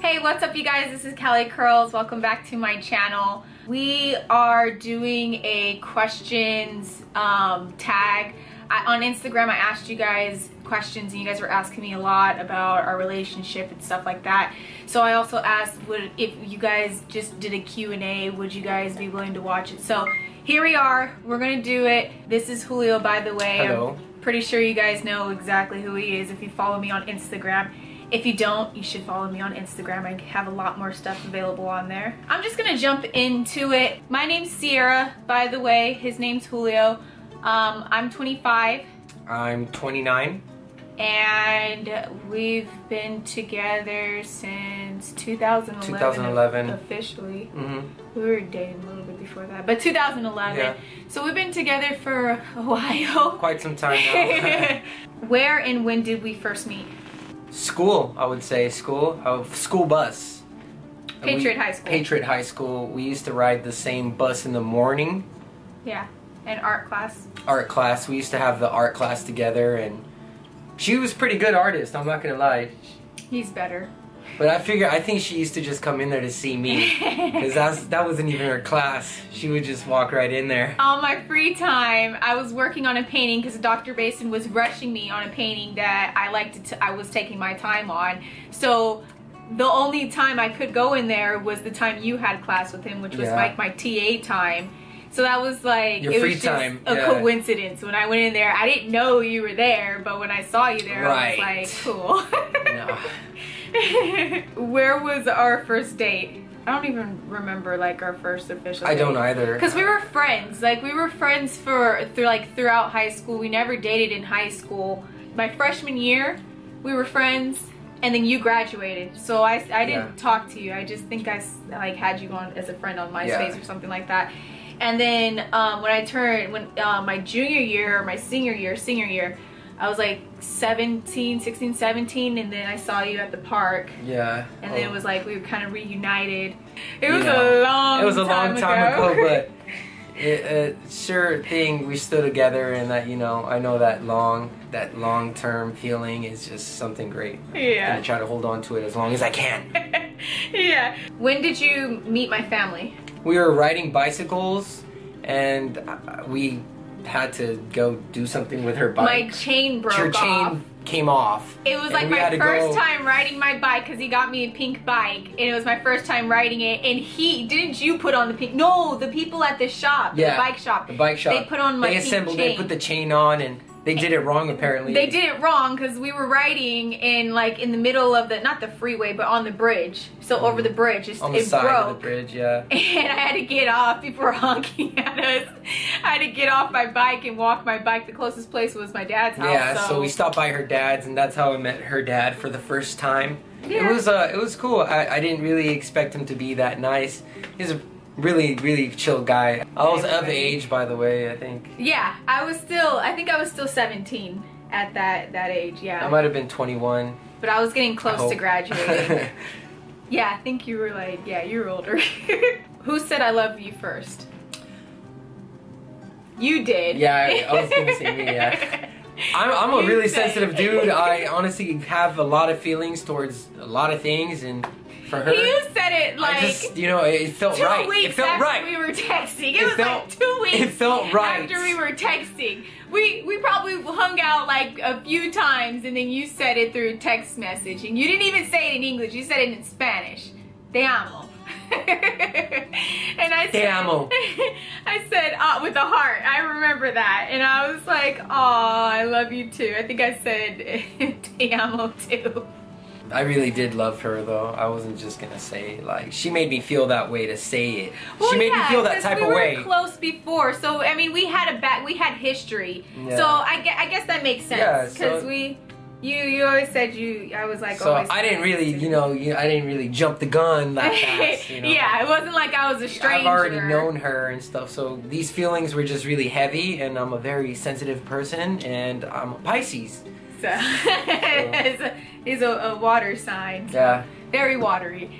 Hey, what's up you guys? This is Kelly Curls. Welcome back to my channel. We are doing a questions tag. On Instagram I asked you guys questions and you guys were asking me a lot about our relationship and stuff like that. So I also asked if you guys just did a Q&A, would you guys be willing to watch it? So here we are. We're gonna do it. This is Julio, by the way. Hello. I'm pretty sure you guys know exactly who he is if you follow me on Instagram. If you don't, you should follow me on Instagram. I have a lot more stuff available on there. I'm just gonna jump into it. My name's Sierra, by the way. His name's Julio. I'm 25. I'm 29. And we've been together since 2011. 2011. Officially. Mm-hmm. We were dating a little bit before that, but 2011. Yeah. So we've been together for a while. Quite some time now. Where and when did we first meet? School, I would say. School bus. Patriot High School. Patriot High School. We used to ride the same bus in the morning. Yeah, and art class. Art class. We used to have the art class together, and she was a pretty good artist, I'm not gonna lie. He's better. But I think she used to just come in there to see me, because that wasn't even her class. She would just walk right in there. On my free time, I was working on a painting because Dr. Basin was rushing me on a painting that I was taking my time on. So the only time I could go in there was the time you had class with him, which was like my TA time. So that was like, your it free was just time. a coincidence. When I went in there, I didn't know you were there, but when I saw you there, Right. I was like, cool. No. Where was our first date? I don't even remember like our first official date. I don't either. Because we were friends. Like we were friends throughout high school. We never dated in high school. My freshman year, we were friends, and then you graduated. So I didn't talk to you. I just think I like had you on as a friend on MySpace or something like that. And then when my junior year or my senior year, I was like 16, 17, and then I saw you at the park. Yeah. And then it was like we were kind of reunited. It was a long time ago, but sure thing, we stood together, and that, you know, I know that long-term feeling is just something great. Yeah. I'm gonna try to hold on to it as long as I can. Yeah. When did you meet my family? We were riding bicycles, and we had to go do something with her bike. My chain broke off. Her chain came off. It was like my first time riding my bike, because he got me a pink bike, and it was my first time riding it. And didn't you put on the pink? No, the people at the shop, the bike shop. The bike shop. They put on my pink chain. They put the chain on, and they did it wrong apparently. They did it wrong because we were riding in the middle of not the freeway, but on the bridge. So over the bridge, it side broke. Of the bridge, yeah. And I had to get off. People were honking at us. I had to get off my bike and walk my bike. The closest place was my dad's house. Yeah, so we stopped by her dad's, and that's how I met her dad for the first time. Yeah. It was cool. I didn't really expect him to be that nice. He's a really chill guy. I was of age, by the way, I think. Yeah, I think I was still 17 at that age, yeah. I might have been 21. But I was getting close to graduating. Yeah, I think you were like, yeah, you're older. Who said I love you first? You did. Yeah, I was gonna say me, yeah. I'm a really sensitive dude. I honestly have a lot of feelings towards a lot of things, and for her, you said it like it felt right. 2 weeks it felt after right. we were texting. It was like 2 weeks. It felt right after we were texting. We probably hung out like a few times, and then you said it through text message, and you didn't even say it in English. You said it in Spanish. Te amo. And I said, Te amo. I said with a heart. I remember that, and I was like, "Oh, I love you too." I think I said te amo too. I really did love her, though. I wasn't just gonna say, like, she made me feel that way to say it. Well, she made me feel that type of way. We were close before, so I mean, we had history. Yeah. So I guess that makes sense, because you always said I was like, so always. I didn't really, I didn't really jump the gun that fast. Yeah, it wasn't like I was a stranger. I've already known her and stuff, so these feelings were just really heavy, and I'm a very sensitive person, and I'm a Pisces. So he's a water sign. So yeah. Very watery.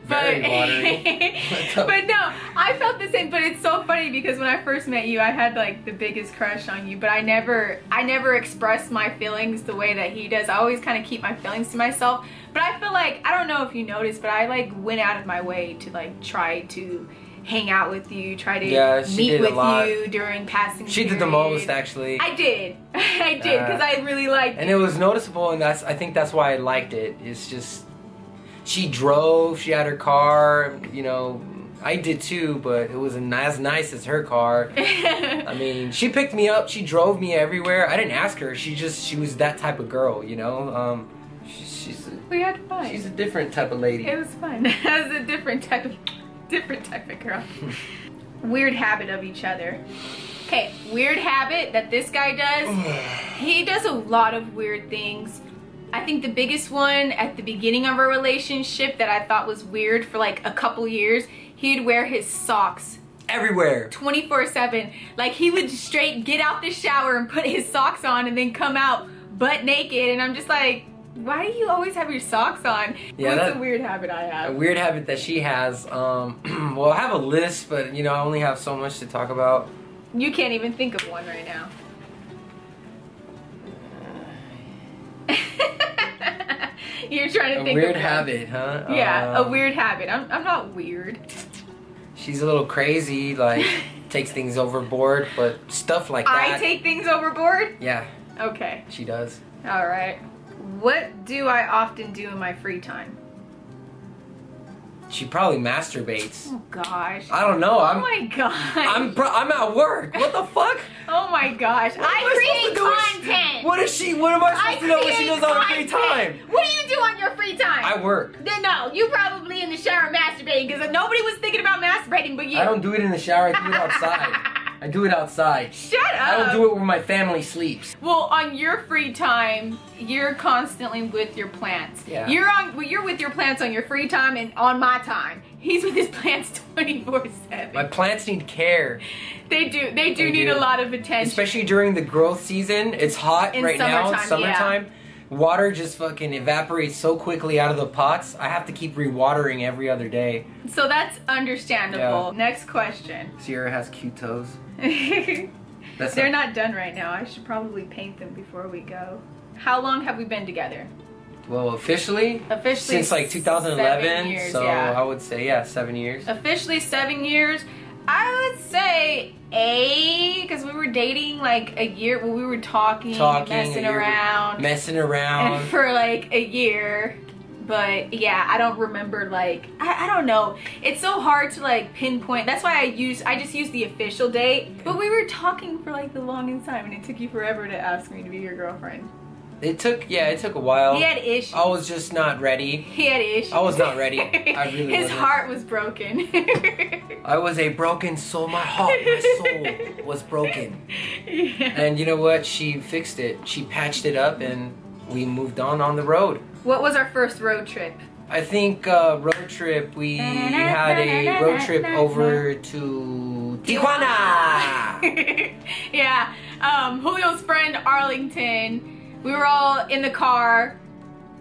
Very watery. But no, I felt the same. But it's so funny because when I first met you, I had like the biggest crush on you. But I never expressed my feelings the way that he does. I always kind of keep my feelings to myself. But I feel like, I don't know if you noticed, but I like went out of my way to like try to hang out with you, try to meet with you during passing She did the most, actually. I did. I did, because I really liked it. And it was noticeable, and I think that's why I liked it. It's just, she drove, she had her car, you know, I did too, but it wasn't as nice as her car. I mean, she picked me up, she drove me everywhere. I didn't ask her, she was that type of girl, you know? We had fun. She's a different type of lady. It was fun. It was a different type of girl. Weird habit of each other. Okay, weird habit that this guy does. He does a lot of weird things. I think the biggest one at the beginning of our relationship that I thought was weird for like a couple years, he'd wear his socks everywhere 24/7. Like he would straight get out the shower and put his socks on and then come out butt naked, and I'm just like, why do you always have your socks on? Yeah, that's a weird habit I have. A weird habit that she has. Well, I have a list, but you know, I only have so much to talk about. You can't even think of one right now. You're trying to think of a weird habit, huh? Yeah, a weird habit. I'm not weird. She's a little crazy, like takes things overboard, but stuff like that. I take things overboard? Yeah. Okay. She does. All right. What do I often do in my free time? She probably masturbates. Oh gosh. I don't know. Oh my gosh. I'm at work. What the fuck? Oh my gosh. I create content. What am I supposed to know what she does on her free time? What do you do on your free time? I work. No, you probably in the shower masturbating, because nobody was thinking about masturbating but you. I don't do it in the shower. I do it outside. I do it outside. Shut up. I don't do it where my family sleeps. Well, on your free time, you're constantly with your plants. Yeah. You're with your plants on your free time and on my time. He's with his plants 24/7. My plants need care. They do need a lot of attention. Especially during the growth season. It's hot right now. Summertime. Yeah. Water just fucking evaporates so quickly out of the pots. I have to keep rewatering every other day. So that's understandable. Yeah. Next question. Sierra has cute toes. They're not done right now. I should probably paint them before we go. How long have we been together? Well, officially since like 2011. 7 years, so yeah. I would say 7 years. Officially 7 years. I would say because we were dating like a year. Well, we were talking messing around and for like a year. But yeah, I don't remember, like, I don't know. It's so hard to like pinpoint. That's why I just use the official date. But we were talking for like the longest time, and it took you forever to ask me to be your girlfriend. It took a while. He had issues. I was just not ready. He had issues. I was not ready. I really His heart was broken. I was a broken soul. My heart, my soul was broken. Yeah. And you know what? She fixed it. She patched it up, and we moved on the road. What was our first road trip? I think road trip, we had a road trip over to Tijuana. Yeah, Julio's friend Arlington. We were all in the car.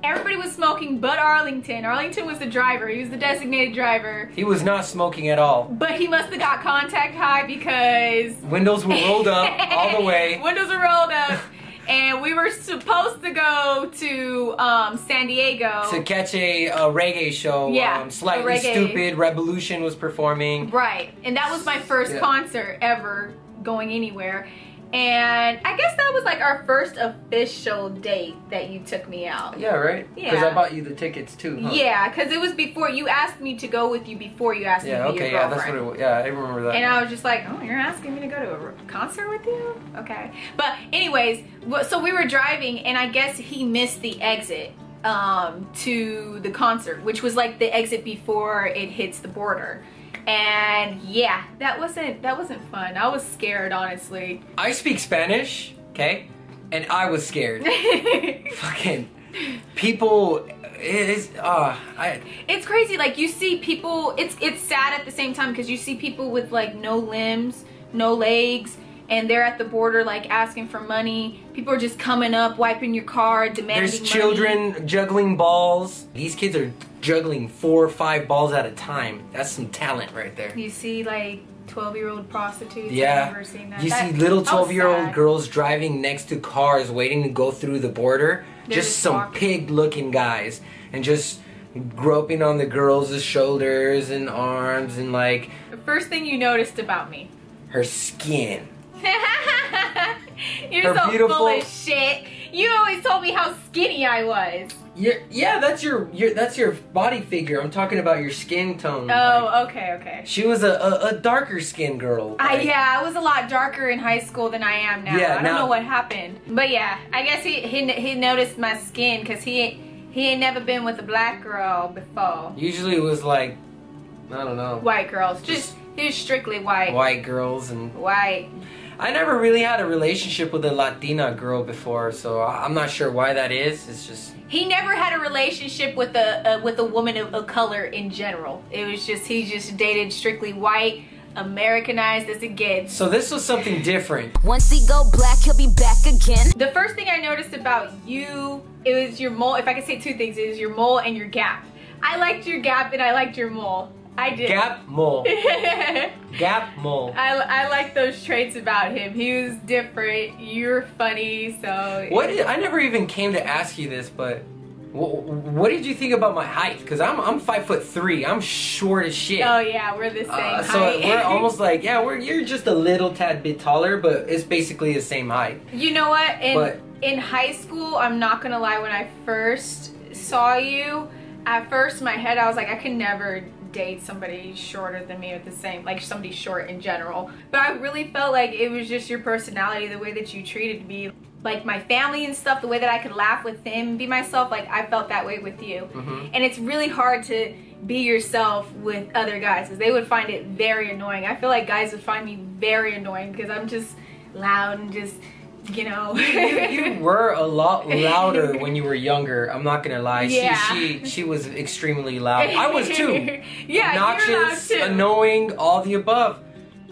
Everybody was smoking but Arlington. Arlington was the driver. He was the designated driver. He was not smoking at all. But he must have got contact high because... windows were rolled up all the way. Windows were rolled up. And we were supposed to go to San Diego. To catch a reggae show. Yeah, Slightly Stupid. Revolution was performing. Right. And that was my first concert ever going anywhere. And I guess that was like our first official date that you took me out. Yeah, right? Yeah. Because I bought you the tickets too, huh? Yeah, because it was before, you asked me to go with you before you asked me to be your girlfriend. Yeah, that's what it was. Yeah, I remember that. And I was just like, oh, you're asking me to go to a concert with you? Okay. But anyways, so we were driving, and I guess he missed the exit to the concert, which was like the exit before it hits the border. And yeah, that wasn't fun. I was scared, honestly. I speak Spanish, okay? And I was scared. Fucking people, it's crazy. Like, you see people, it's sad at the same time, because you see people with like no limbs, no legs, and they're at the border like asking for money. People are just coming up, wiping your car, demanding There's children juggling balls. These kids are juggling 4 or 5 balls at a time. That's some talent right there. You see like 12-year-old prostitutes. Yeah. I've never seen that. You see little 12-year-old girls driving next to cars waiting to go through the border. just some pig-looking guys, and just groping on the girls' shoulders and arms, and like. The first thing you noticed about me. Her skin. You're so beautiful. Full of shit. You always told me how skinny I was. Yeah, that's your body figure. I'm talking about your skin tone. Oh, like, okay. She was a darker skinned girl. Like, yeah, I was a lot darker in high school than I am now. Yeah, I don't know what happened. But yeah, I guess he noticed my skin because he ain't never been with a black girl before. Usually it was like, I don't know. White girls. Just he was strictly white. White girls and... White. I never really had a relationship with a Latina girl before, so I'm not sure why that is. It's just... He never had a relationship with a woman of color in general. It was just, he just dated strictly white, Americanized as it gets. So this was something different. Once he go black, he'll be back again. The first thing I noticed about you, it was your mole. If I could say two things, it was your mole and your gap. I liked your gap and I liked your mole. I did. Gap, mole. Gap, mole. I like those traits about him. He was different. You're funny, so... I never even came to ask you this, but what did you think about my height? Because I'm 5'3". I'm short as shit. Oh yeah, we're the same height. So we're almost like, yeah, you're just a little tad bit taller, but it's basically the same height. You know what? In high school, I'm not gonna lie, when I first saw you, at first in my head I was like, I could never date somebody shorter than me, with the same, like somebody short in general. But I really felt like it was just your personality, the way that you treated me, like my family and stuff, the way that I could laugh with him, be myself. Like I felt that way with you. And it's really hard to be yourself with other guys because they would find it very annoying. I feel like guys would find me very annoying because I'm just loud and just, you know. You were a lot louder when you were younger. I'm not gonna lie. Yeah. She was extremely loud. I was too. Yeah, obnoxious, you're loud too. Annoying, all the above.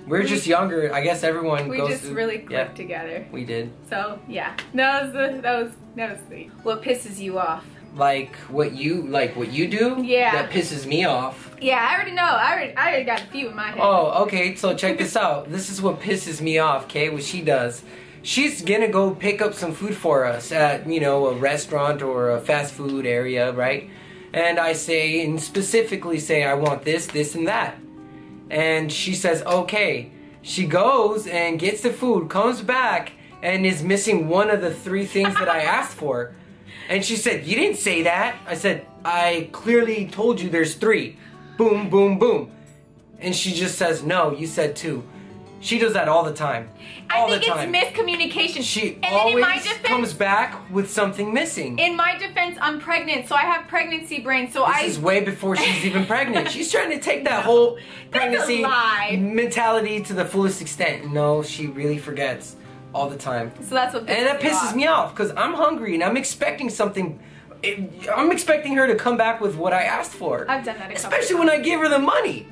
We're just younger. I guess everyone goes. We just really clicked together. We did. So yeah, that was sweet. What pisses you off? Like what you do? Yeah. That pisses me off. Yeah, I already know. I already got a few in my head. Oh, okay. So check this out. This is what pisses me off. Okay, what she does. She's gonna go pick up some food for us at, you know, a restaurant or a fast food area, right? And I say, and specifically say, I want this, this, and that. And she says, okay. She goes and gets the food, comes back, and is missing one of the 3 things that I asked for. And she said, you didn't say that. I said, I clearly told you there's 3. Boom, boom, boom. And she just says, no, you said 2. She does that all the time. I think it's miscommunication. She always comes back with something missing. In my defense, I'm pregnant, so I have pregnancy brain. So this is way before she's even pregnant. She's trying to take that whole pregnancy mentality to the fullest extent. No, she really forgets all the time. So that's what pisses and that pisses me off because I'm hungry and I'm expecting something. I'm expecting her to come back with what I asked for. I've done that especially when I give her the money.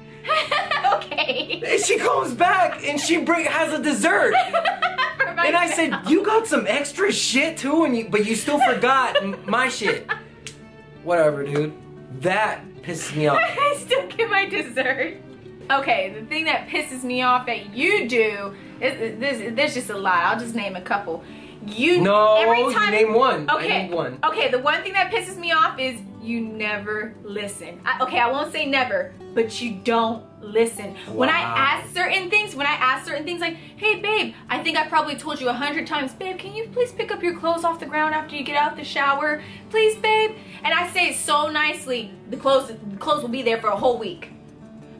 Okay. And she comes back and she has a dessert. And I said, you got some extra shit too, but you still forgot my shit. Whatever, dude. That pisses me off. I still get my dessert. Okay, the thing that pisses me off that you do, there's just a lot. I'll just name a couple. You name one. Okay. I need one. Okay, the one thing that pisses me off is you never listen. I won't say never, but you don't listen. Wow. When I ask certain things like, hey babe, I think I probably told you 100 times, babe, can you please pick up your clothes off the ground after you get out the shower? Please, babe. And I say it so nicely, the clothes will be there for a whole week.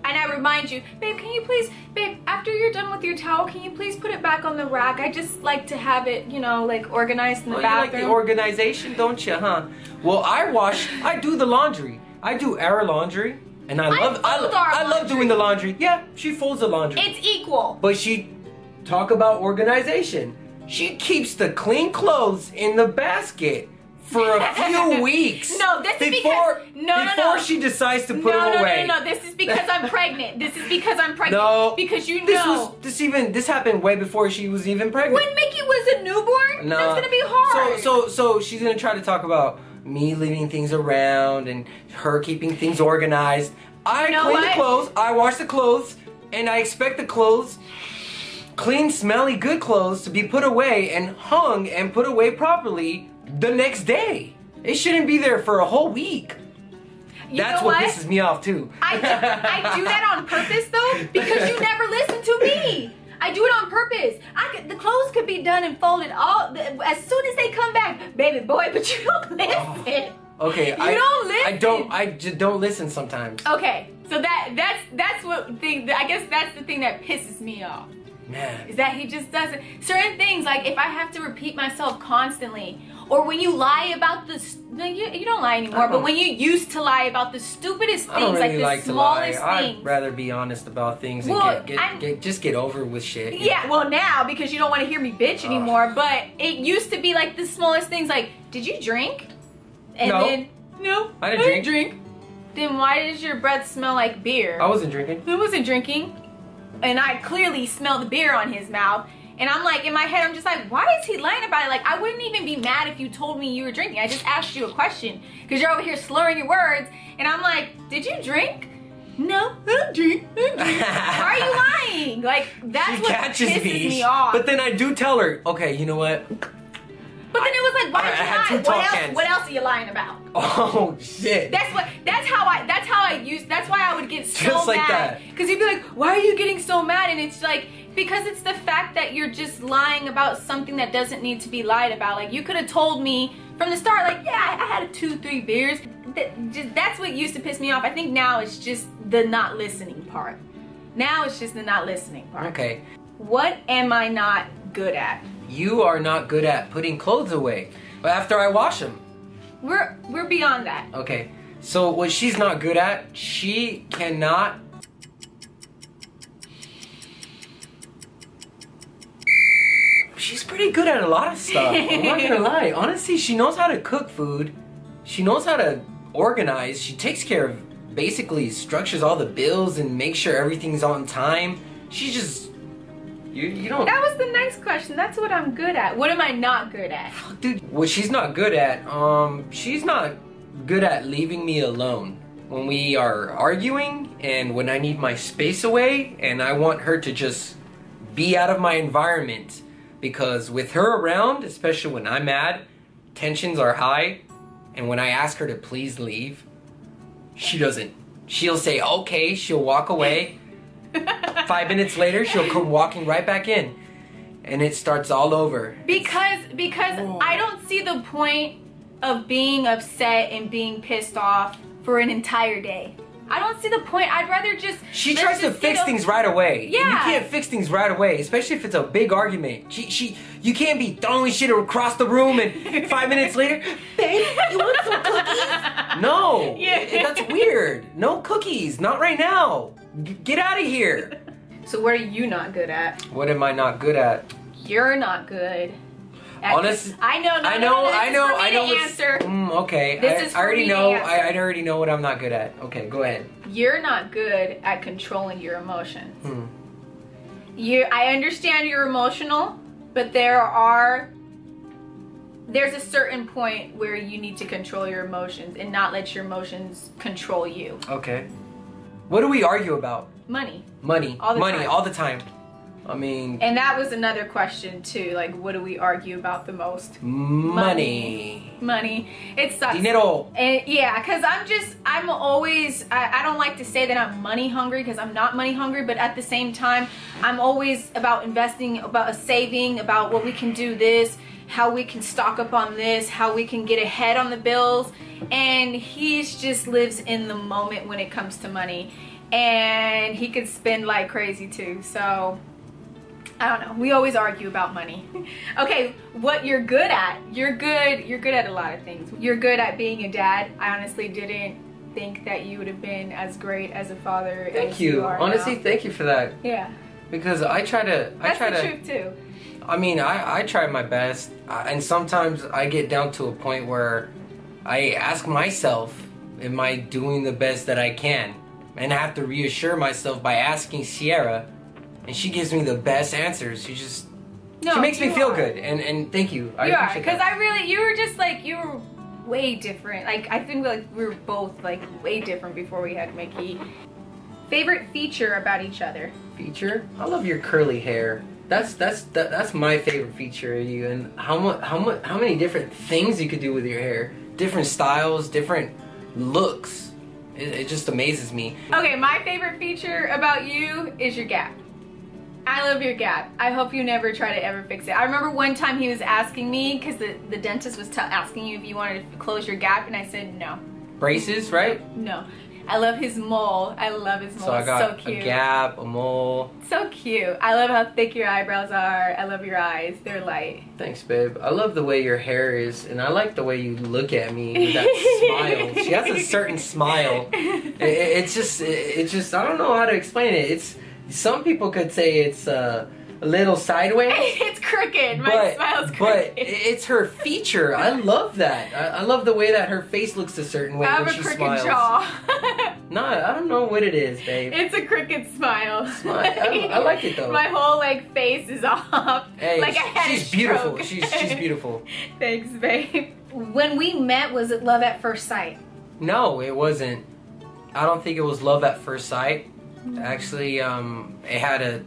And I remind you, babe, can you please, babe, after you're done with your towel, can you please put it back on the rack? I just like to have it, you know, like organized in the bathroom. You like the organization, don't you, huh? Well, I do the laundry. I do our laundry. And I love doing the laundry. Yeah, she folds the laundry. It's equal. But talk about organization. She keeps the clean clothes in the basket for a few weeks. No, this is before she decides to put them away. No, this is because I'm pregnant. This is because I'm pregnant. No, because you know. This happened way before she was even pregnant. When Mickey was a newborn, that's gonna be hard. So she's gonna try to talk about me leaving things around and her keeping things organized. I clean the clothes, I wash the clothes, and I expect the clothes, clean, smelly, good clothes, to be put away and hung and put away properly the next day. It shouldn't be there for a whole week. That's what pisses me off too. I do that on purpose though, because you never listen to me. I do it on purpose. The clothes could be done and folded as soon as they come back, baby boy. But you don't listen. Okay, you don't listen. I just don't listen sometimes. Okay, so that's what thing. I guess that's the thing that pisses me off. Man, is that he just doesn't. Certain things, like if I have to repeat myself constantly, or when you lie about you don't lie anymore, but when you used to lie about the stupidest things, I don't really like the smallest things. I'd rather be honest about things and just get over with shit. Yeah, well now, because you don't want to hear me bitch anymore, but it used to be like the smallest things, like, did you drink? And then, no, I didn't drink. Then why does your breath smell like beer? I wasn't drinking. I wasn't drinking. And I clearly smell the beer on his mouth. And I'm like, in my head, I'm just like, why is he lying about it? Like, I wouldn't even be mad if you told me you were drinking. I just asked you a question. Because you're over here slurring your words. And I'm like, did you drink? No, I don't drink. Why are you lying? Like, that's what pisses me off. But then I do tell her, okay, you know what? But then it was like, why did you lie? What else are you lying about? Oh shit. That's why I would get so just like mad. Because you'd be like, why are you getting so mad? And it's like, because it's the fact that you're just lying about something that doesn't need to be lied about. Like, you could have told me from the start, like, yeah, I had 2-3 beers. That's what used to piss me off. I think now it's just the not listening part. Now it's just the not listening part. Okay. What am I not good at? You are not good at putting clothes away after I wash them. We're beyond that. Okay. So what she's not good at, she cannot. She's pretty good at a lot of stuff. I'm not gonna lie. Honestly, she knows how to cook food. She knows how to organize. She takes care of, basically structures all the bills and makes sure everything's on time. She just, you don't. That was the next question. That's what I'm good at. What am I not good at? Dude, what she's not good at, she's not good at leaving me alone when we are arguing and when I need my space away and I want her to just be out of my environment. Because with her around, especially when I'm mad, tensions are high, and when I ask her to please leave, she doesn't. She'll say, okay, she'll walk away. 5 minutes later, she'll come walking right back in. And it starts all over. Because I don't see the point of being upset and being pissed off for an entire day. I don't see the point. I'd rather just. She tries to fix things right away. Yeah. And you can't fix things right away, especially if it's a big argument. You can't be throwing shit across the room and 5 minutes later, babe, you want some cookies? No. Yeah. That's weird. No cookies. Not right now. Get out of here. So what are you not good at? What am I not good at? You're not good. Honestly, I know. Answer. Okay. This is I already me know. to answer. I already know what I'm not good at. Okay, go ahead. You're not good at controlling your emotions. I understand you're emotional, but there's a certain point where you need to control your emotions and not let your emotions control you. Okay. What do we argue about? Money. Money. All the Money time. all the time. I mean. And that was another question too. Like, what do we argue about the most? Money. It sucks. Dinero. And yeah, because I'm always, I don't like to say that I'm money hungry because I'm not money hungry, but at the same time, I'm always about investing, about saving, about what we can do this, how we can stock up on this, how we can get ahead on the bills. And he just lives in the moment when it comes to money. And he could spend like crazy too, so I don't know. We always argue about money. Okay, what you're good at. You're good at a lot of things. You're good at being a dad. I honestly didn't think that you would have been as great as a father as you are Honestly, now. thank you for that. Yeah. Because I try to. That's the truth too. I mean, I try my best, and sometimes I get down to a point where I ask myself, am I doing the best that I can? And I have to reassure myself by asking Sierra, and she gives me the best answers. She makes me feel good, and thank you. I appreciate because you were way different. Like, I think like we were both like way different before we had Mickey. Favorite feature about each other? Feature? I love your curly hair. That's my favorite feature of you, and how many different things you could do with your hair, different styles, different looks. It just amazes me. Okay, my favorite feature about you is your gap. I love your gap. I hope you never try to ever fix it. I remember one time he was asking me, because the dentist was asking you if you wanted to close your gap, and I said no. Braces, right? No. I love his mole. I love his mole. So I got so cute. a gap, a mole. So cute. I love how thick your eyebrows are. I love your eyes. They're light. Thanks, babe. I love the way your hair is, and I like the way you look at me with that smile. She has a certain smile. It's just, I don't know how to explain it. Some people could say it's a little sideways. It's crooked. My smile's crooked. But it's her feature. I love that. I love the way that her face looks a certain way when she smiles. I have a crooked jaw. No, I don't know what it is, babe. It's a crooked smile. I like it though. My whole face is off. Hey, like I had she's a beautiful. stroke. She's beautiful. Thanks, babe. When we met, was it love at first sight? No, it wasn't. I don't think it was love at first sight. Actually,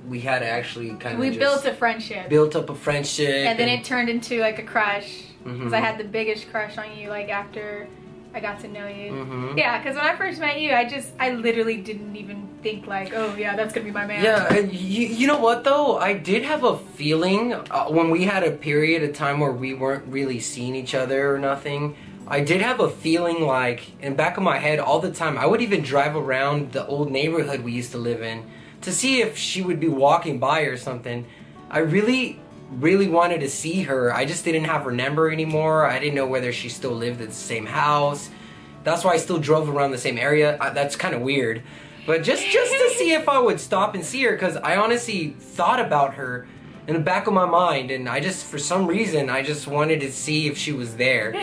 we had actually kind of built a friendship. Built up a friendship. And then it turned into like a crush. Because Mhm. I had the biggest crush on you after I got to know you. Mhm. Yeah, because when I first met you, I literally didn't even think like, oh yeah, that's gonna be my man. Yeah, and you know what though? I did have a feeling when we had a period of time where we weren't really seeing each other or nothing. I did have a feeling like, in the back of my head all the time, I would even drive around the old neighborhood we used to live in to see if she would be walking by or something. I really wanted to see her. I just didn't have her number anymore. I didn't know whether she still lived at the same house. That's why I still drove around the same area. That's kind of weird. But just to see if I would stop and see her, because I honestly thought about her in the back of my mind, and for some reason, I just wanted to see if she was there.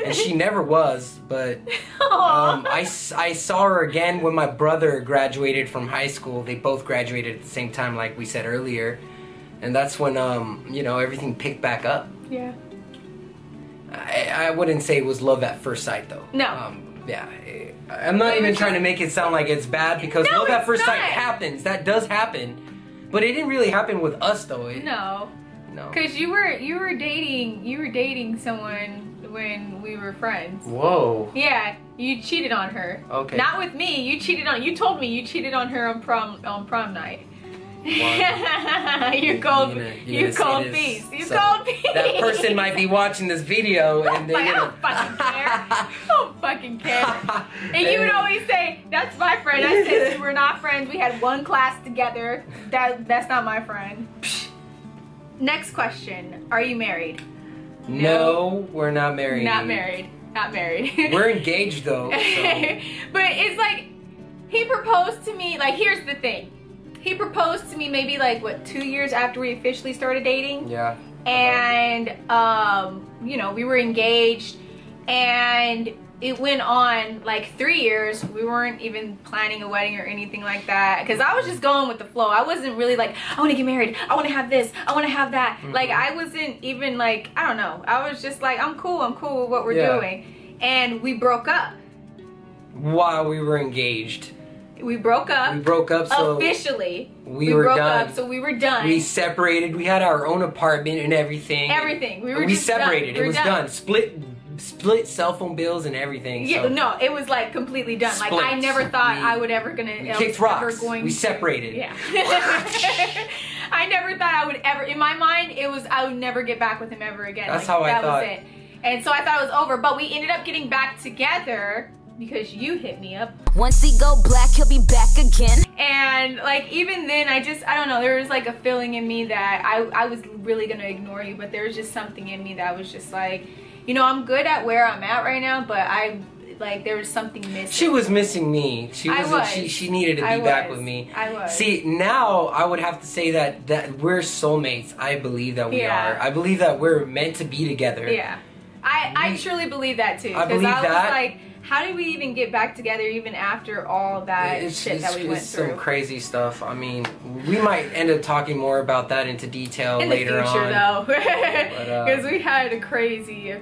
And she never was, but I saw her again when my brother graduated from high school. They both graduated at the same time, like we said earlier. And that's when, everything picked back up. Yeah. I wouldn't say it was love at first sight, though. No. Yeah. I'm not even trying to make it sound like it's bad, because No, love at it's first sight not. happens. That does happen. But it didn't really happen with us, though. No. No. Because you were dating someone when we were friends. Whoa. Yeah, you cheated on her. Okay. Not with me. You told me you cheated on her on prom night. Wow. You cold cold piece. You So cold piece. that person might be watching this video and they're I don't fucking care. I don't fucking care. And you would always say, "That's my friend." I said, "We're not friends. We had one class together. That's not my friend." Next question: are you married? No, we're not married. Not married. Not married. We're engaged though. So. But it's like he proposed to me. Like, here's the thing. He proposed to me maybe 2 years after we officially started dating. Yeah. And we were engaged, and it went on 3 years. We weren't even planning a wedding or anything like that, because I was just going with the flow. I wasn't really I want to get married, I want to have this, I want to have that. Mm-hmm. I wasn't even I don't know, I was just I'm cool with what we're doing. And we broke up While we were engaged. We broke up. We broke up, so officially. we were broke done. up, so we were done. We separated. We had our own apartment and everything. Everything. We just separated. Done. It was done. Split cell phone bills and everything. Yeah, so. No, it was completely done. Split. I never thought I would ever We kicked rocks. We separated. Yeah. I never thought I would ever. In my mind, I would never get back with him ever again. That's how I thought. That was it. And so I thought it was over. But we ended up getting back together because you hit me up. Once he go black, he'll be back again. And even then, I don't know, there was a feeling in me that I was really gonna ignore you, but there was just something in me that was just I'm good at where I'm at right now, but there was something missing. She was missing me. She needed to be back with me. I was. See, now I would have to say that we're soulmates. I believe that we are. I believe that we're meant to be together. Yeah. I truly believe that too. I believe that. How did we even get back together even after all that shit that we went through? Some crazy stuff. I mean, we might end up talking more about that into detail in later the future, on. though, because we had a crazy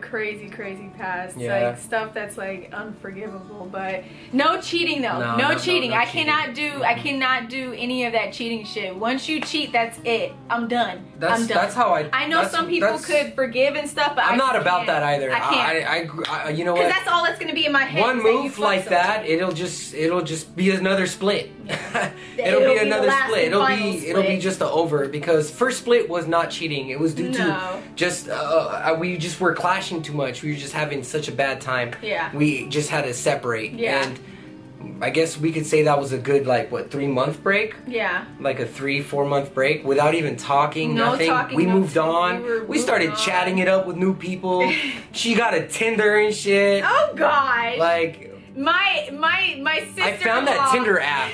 past, like stuff that's like unforgivable. But no cheating though, no cheating. I cannot do any of that cheating shit. Once you cheat, that's it. I'm done. I'm done. That's how I know some people could forgive and stuff, but I'm not about that either. I can't. I you know what? Because that's all that's gonna be in my head. One move like that, it'll just be another split. it'll be another split. It'll be just a over, because first split was not cheating. It was due to just we just were clashing too much. We were just having such a bad time. Yeah. We just had to separate. Yeah. And I guess we could say that was a good 3-month break. Yeah. Like a 3-4 month break without even talking. No nothing. Talking, we moved on. We started chatting it up with new people. She got a Tinder and shit. Oh gosh. Like. My sister. I found that Tinder app.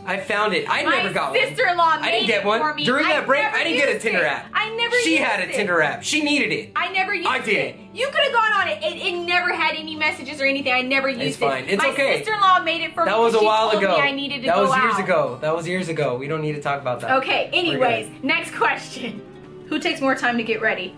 I found it. I never got one. My sister-in-law made I didn't get one. it for me. During that break, I didn't get a Tinder app. I never used it. She had a Tinder app. She needed it. I never used it. I did. You could have gone on it. It never had any messages or anything. I never used it. It's fine. It's my okay. My sister-in-law made it for me. That was a while ago. She told me I needed to go out. That was years ago. That was years ago. We don't need to talk about that. Okay, anyways, next question. Who takes more time to get ready?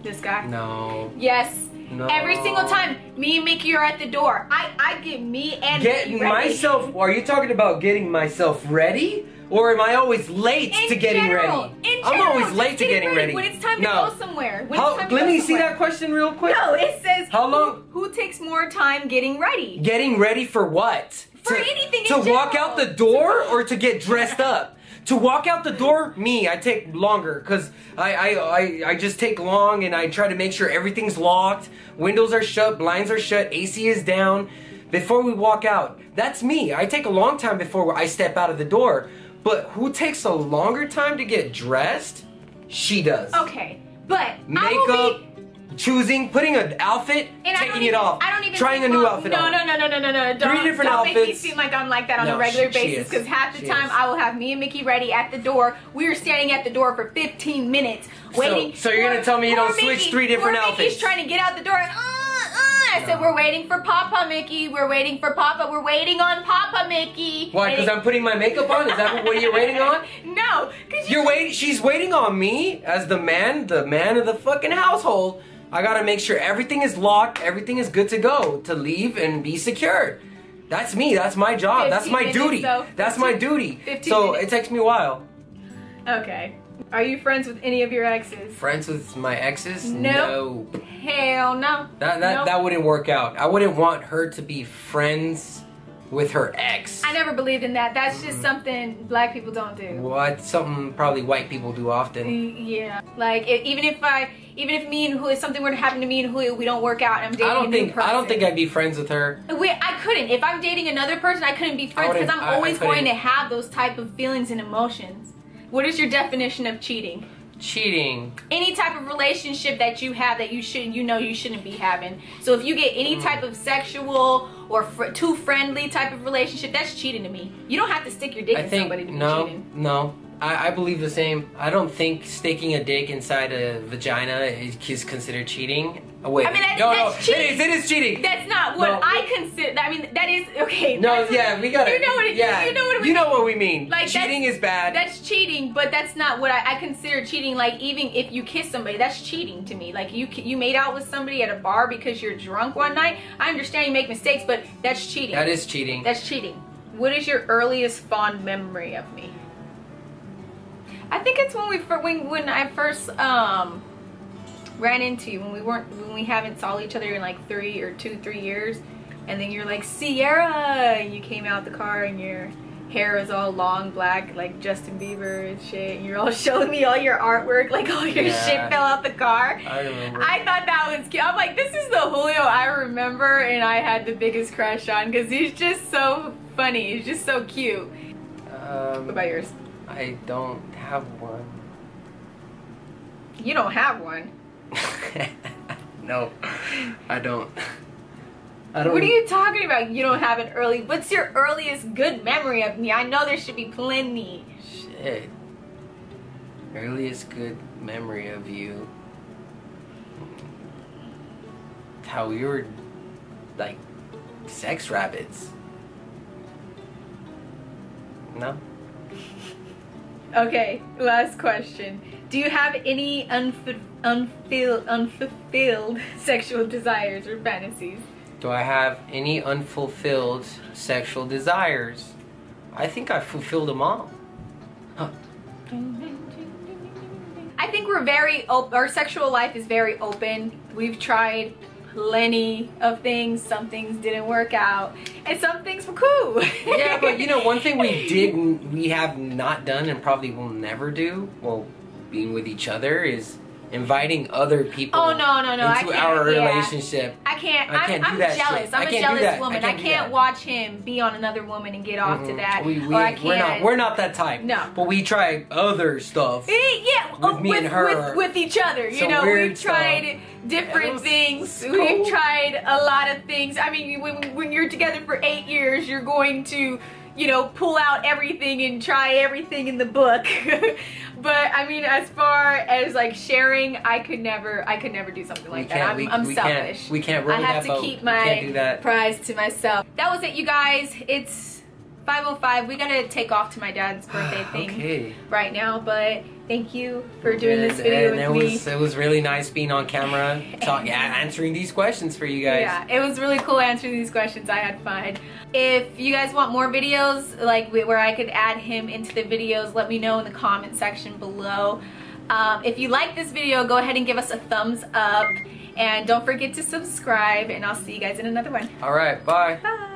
This guy? No. Yes. No. Every single time, me and Mickey are at the door. I get me and getting Mickey ready. myself. Are you talking about getting myself ready, or am I always late to getting ready? I'm always late to getting ready. When it's time to go somewhere. Let me see that question real quick. No, it says how long? Who takes more time getting ready? Getting ready for what? For anything. To walk out the door or to get dressed up? To walk out the door, I take longer, because I just take long, and I try to make sure everything's locked, windows are shut, blinds are shut, AC is down, before we walk out. That's me. I take a long time before I step out of the door. But who takes a longer time to get dressed? She does. Okay, but makeup, putting an outfit, taking it off, trying a new outfit on. No. Don't make me seem like I'm like that on a regular basis, because half the time I will have me and Mickey ready at the door. We are standing at the door for 15 minutes waiting. So you're gonna tell me you don't switch 3 different outfits? Mickey's trying to get out the door and I said, we're waiting for Papa, Mickey. We're waiting for Papa. We're waiting on Papa, Mickey. Why? Because I'm putting my makeup on? Is that what you're waiting on? No, because you're waiting. She's waiting on me as the man of the fucking household. I gotta make sure everything is locked, everything is good to go to leave and be secured. That's me. That's my job. That's my duty. That's my duty. So it takes me a while. Okay. Are you friends with any of your exes? Friends with my exes? No. Hell no. That wouldn't work out. I wouldn't want her to be friends with her ex. I never believed in that. That's just something black people don't do. What? Something probably white people do often. Yeah. Like even if me and Julio, something were to happen to me and Julio, we don't work out, and I'm dating a new person. I don't think I'd be friends with her. I couldn't. If I'm dating another person, I couldn't be friends, because I'm always going to have those type of feelings and emotions. What is your definition of cheating? Cheating. Any type of relationship that you have that you shouldn't be having. So if you get any type of sexual or too friendly type of relationship, that's cheating to me. You don't have to stick your dick in somebody to be cheating. No. I believe the same. I don't think sticking a dick inside a vagina is considered cheating. Oh, wait. I mean, that's cheating. It is cheating. That's not what I consider. I mean, that is okay. No, we got it. You know what it is. You know what we mean. Like, cheating is bad. That's cheating, but that's not what I consider cheating. Like, even if you kiss somebody, that's cheating to me. Like, you made out with somebody at a bar because you're drunk one night. I understand you make mistakes, but that's cheating. That is cheating. That's cheating. What is your earliest fond memory of me? I think it's when I first ran into you, when we haven't saw each other in like 3 years, and then you're like, Sierra, and you came out the car and your hair is all long black like Justin Bieber and shit, and you're all showing me all your artwork, like all your shit fell out the car. I remember. I thought that was cute. I'm like, this is the Julio I remember, and I had the biggest crush on, because he's just so funny. He's just so cute. What about yours? I don't have one. You don't have one? No, I don't. What are you talking about? You don't have an early... What's your earliest good memory of me? I know there should be plenty. Shit. Earliest good memory of you. How we were, like, Sex rabbits. No. Okay, last question. Do you have any unfulfilled sexual desires or fantasies? Do I have any unfulfilled sexual desires? I think I fulfilled them all. Huh. I think we're very open. Our sexual life is very open. We've tried plenty of things. Some things didn't work out, and some things were cool. Yeah, but you know, one thing we have not done and probably will never do, well, being with each other, is inviting other people into our relationship. I can't. I can't I'm do that jealous. shit. I'm I a can't do jealous that. woman. I can't watch him be on another woman and get off to that. Or I can't. We're not that type. No. But we try other stuff. Yeah, with me and her. with each other. You Some know, weird we've tried different things. cool. We've tried a lot of things. I mean, when you're together for 8 years, you're going to, you know, pull out everything and try everything in the book. But I mean, as far as like sharing, I could never do something like that. I'm selfish. We can't roll I have to keep my prize to myself. That was it, you guys. It's 5:05. We gotta take off to my dad's birthday thing right now, but thank you for doing this video with me. It was really nice being on camera, answering these questions for you guys. Yeah, it was really cool answering these questions. I had fun. If you guys want more videos, like where I could add him into the videos, let me know in the comment section below. If you like this video, go ahead and give us a thumbs up. And don't forget to subscribe, and I'll see you guys in another one. All right, bye. Bye.